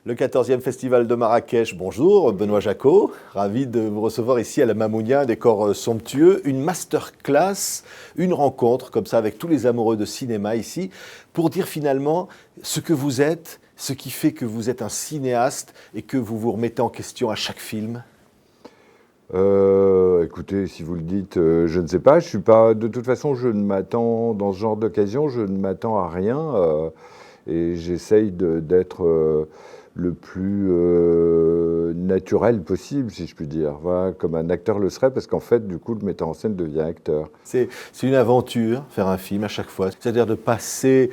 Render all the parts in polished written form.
Le 14e Festival de Marrakech, bonjour, Benoît Jacot, ravi de vous recevoir ici à la Mamounia, un décor somptueux, une masterclass, une rencontre comme ça avec tous les amoureux de cinéma ici, pour dire finalement ce que vous êtes, ce qui fait que vous êtes un cinéaste et que vous vous remettez en question à chaque film. Écoutez, si vous le dites, je ne sais pas. Je suis pas. De toute façon, je ne m'attends dans ce genre d'occasion, je ne m'attends à rien et j'essaye d'être le plus naturel possible, si je puis dire. Voilà, comme un acteur le serait, parce qu'en fait, du coup, le metteur en scène devient acteur. C'est une aventure, faire un film à chaque fois. C'est-à-dire de passer,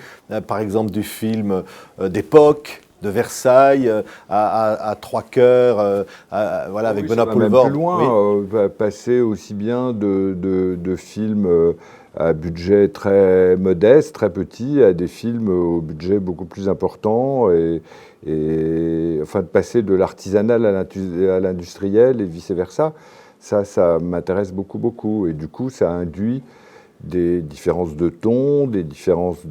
par exemple, du film d'époque, de Versailles à Trois Cœurs, voilà, avec Oui, Benoît ça va même Poelvoorde. plus loin, passer aussi bien de films à budget très modeste, très petit, à des films au budget beaucoup plus important, et enfin de passer de l'artisanal à l'industriel et vice-versa. Ça m'intéresse beaucoup, beaucoup. Et du coup, ça induit des différences de ton, des différences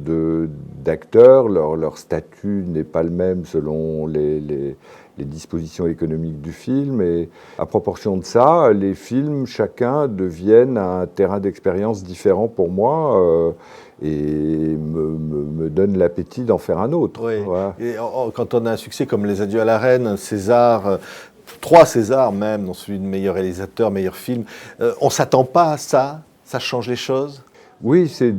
d'acteurs. Leur statut n'est pas le même selon les dispositions économiques du film. Et à proportion de ça, les films, chacun, deviennent un terrain d'expérience différent pour moi et me donne l'appétit d'en faire un autre. Oui. Voilà. Et quand on a un succès comme Les Adieux à la Reine, un César, 3 Césars même, dont celui de meilleur réalisateur, meilleur film, on ne s'attend pas à ça. Ça change les choses. Oui, c'est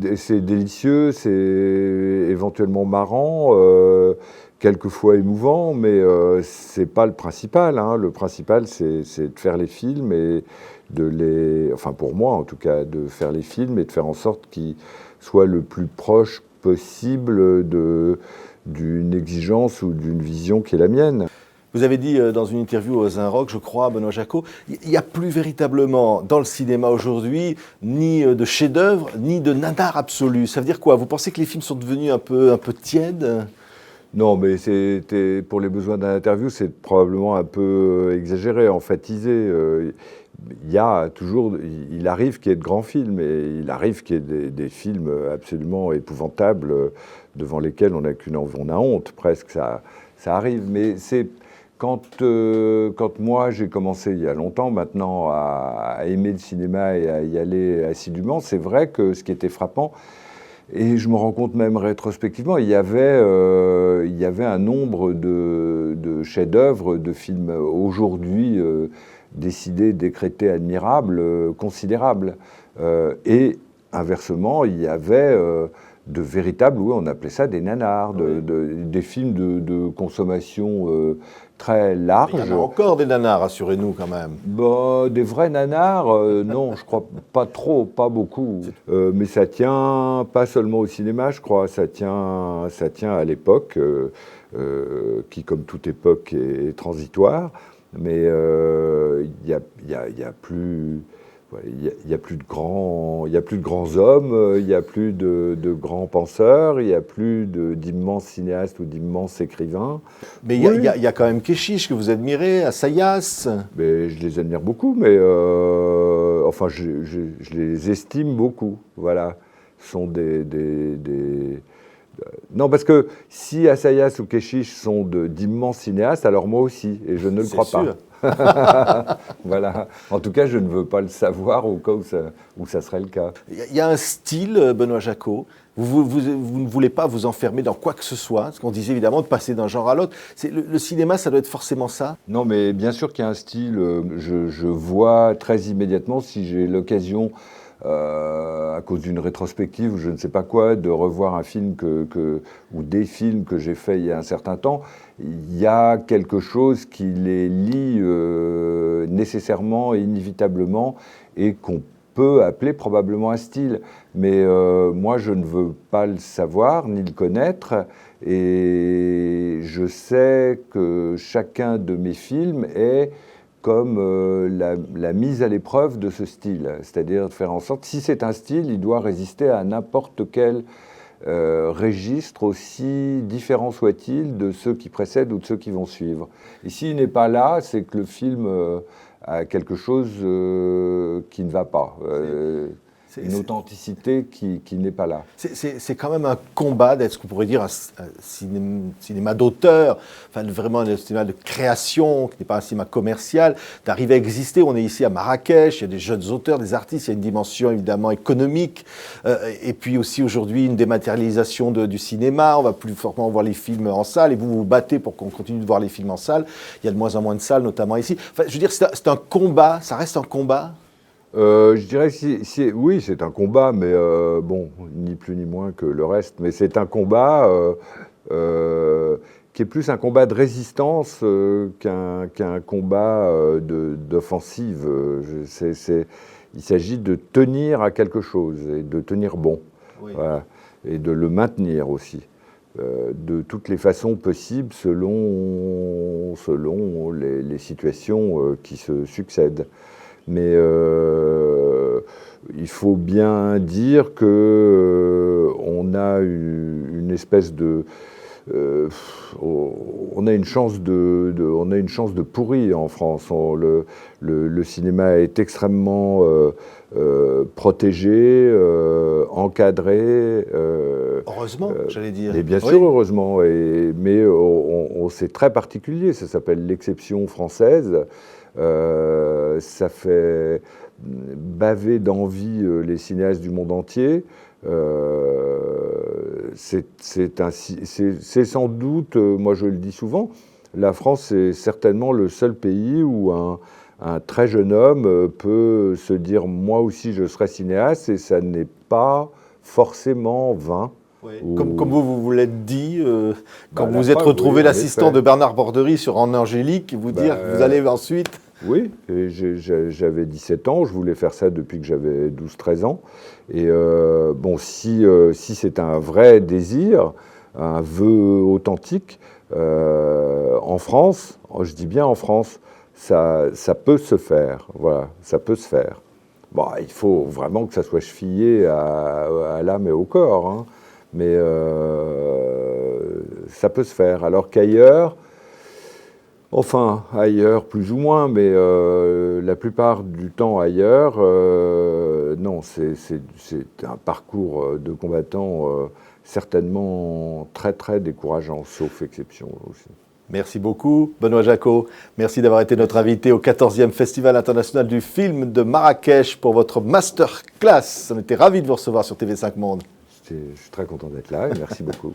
délicieux, c'est éventuellement marrant, quelquefois émouvant, mais c'est pas le principal, hein. Le principal, c'est de faire les films et enfin pour moi en tout cas, de faire les films et de faire en sorte qu'ils soient le plus proche possible d'une exigence ou d'une vision qui est la mienne. Vous avez dit dans une interview aux Un Rock, je crois, Benoît Jacot, il n'y a plus véritablement dans le cinéma aujourd'hui ni de chef-d'œuvre, ni de nanar absolu. Ça veut dire quoi? Vous pensez que les films sont devenus un peu tièdes? Non, mais c'était pour les besoins d'un interview, c'est probablement un peu exagéré, emphatisé. Il y a toujours, il arrive qu'il y ait de grands films, et il arrive qu'il y ait des films absolument épouvantables devant lesquels on a honte presque. Ça arrive, mais c'est quand moi j'ai commencé il y a longtemps maintenant à aimer le cinéma et à y aller assidûment, c'est vrai que ce qui était frappant, et je me rends compte même rétrospectivement, il y avait un nombre de chefs-d'œuvre, de films aujourd'hui décidés, décrétés, admirables, considérables. Et inversement, il y avait de véritables, oui, on appelait ça des nanars, des films de consommation très large. Il y en a encore des nanars, rassurez-nous quand même. Bah, des vrais nanars, non, je crois pas trop, pas beaucoup. Mais ça tient pas seulement au cinéma, je crois, ça tient à l'époque, qui, comme toute époque, est transitoire. Mais il y a plus. Il y a plus de grands hommes, il y a plus de grands penseurs, il y a plus d'immenses cinéastes ou d'immenses écrivains. Mais Oui. il y a quand même Keshish que vous admirez, Assayas. Mais je les admire beaucoup, mais enfin, je les estime beaucoup. Voilà, ce sont non, parce que si Assayas ou Keshish sont d'immenses cinéastes, alors moi aussi, et je ne le crois sûr. pas. Voilà. En tout cas, je ne veux pas le savoir au cas où ça serait le cas. Il y a un style, Benoît Jacot. Vous ne voulez pas vous enfermer dans quoi que ce soit, ce qu'on disait évidemment de passer d'un genre à l'autre. Le cinéma, ça doit être forcément ça. Non, mais bien sûr qu'il y a un style. Je vois très immédiatement, si j'ai l'occasion, à cause d'une rétrospective ou je ne sais pas quoi, de revoir un film ou des films que j'ai fait il y a un certain temps, il y a quelque chose qui les lie nécessairement et inévitablement et qu'on peut appeler probablement un style. Mais moi, je ne veux pas le savoir ni le connaître, et je sais que chacun de mes films est comme la mise à l'épreuve de ce style, c'est-à-dire de faire en sorte, si c'est un style, il doit résister à n'importe quel registre, aussi différent soit-il de ceux qui précèdent ou de ceux qui vont suivre. Et s'il n'est pas là, c'est que le film a quelque chose qui ne va pas. une authenticité qui n'est pas là. C'est quand même un combat d'être ce qu'on pourrait dire un cinéma d'auteur, enfin vraiment un cinéma de création, qui n'est pas un cinéma commercial, d'arriver à exister. On est ici à Marrakech, il y a des jeunes auteurs, des artistes, il y a une dimension évidemment économique, et puis aussi aujourd'hui une dématérialisation du cinéma. On va plus fortement voir les films en salle, et vous vous battez pour qu'on continue de voir les films en salle. Il y a de moins en moins de salles, notamment ici. Enfin, je veux dire, c'est un combat, ça reste un combat. Je dirais que oui, c'est un combat, mais bon, ni plus ni moins que le reste. Mais c'est un combat qui est plus un combat de résistance qu'un combat d'offensive. Il s'agit de tenir à quelque chose et de tenir bon, oui. Voilà, et de le maintenir aussi, de toutes les façons possibles selon les situations qui se succèdent. Mais il faut bien dire que on a une espèce de on a une chance de pourri en France. Le cinéma est extrêmement protégé, encadré. Heureusement, j'allais dire. Et bien sûr, oui. Heureusement. Mais c'est très particulier. Ça s'appelle l'exception française. Ça fait baver d'envie les cinéastes du monde entier. C'est sans doute, moi je le dis souvent, la France est certainement le seul pays où un très jeune homme peut se dire moi aussi je serai cinéaste, et ça n'est pas forcément vain. Oui. Comme vous l'êtes dit, quand vous vous êtes retrouvé l'assistant de Bernard Borderie sur En Angélique, vous dire que vous allez ensuite... Oui, j'avais 17 ans, je voulais faire ça depuis que j'avais 12-13 ans. Et bon, si c'est un vrai désir, un vœu authentique, en France, je dis bien en France, ça peut se faire. Voilà, ça peut se faire. Bon, il faut vraiment que ça soit chevillé à l'âme et au corps, hein, mais ça peut se faire. Alors qu'ailleurs, enfin, ailleurs plus ou moins, mais la plupart du temps ailleurs, non, c'est un parcours de combattant certainement très très décourageant, sauf exception aussi. Merci beaucoup, Benoît Jacot. Merci d'avoir été notre invité au 14e Festival international du film de Marrakech pour votre masterclass. On était ravis de vous recevoir sur TV5 Monde. Je suis très content d'être là et merci beaucoup.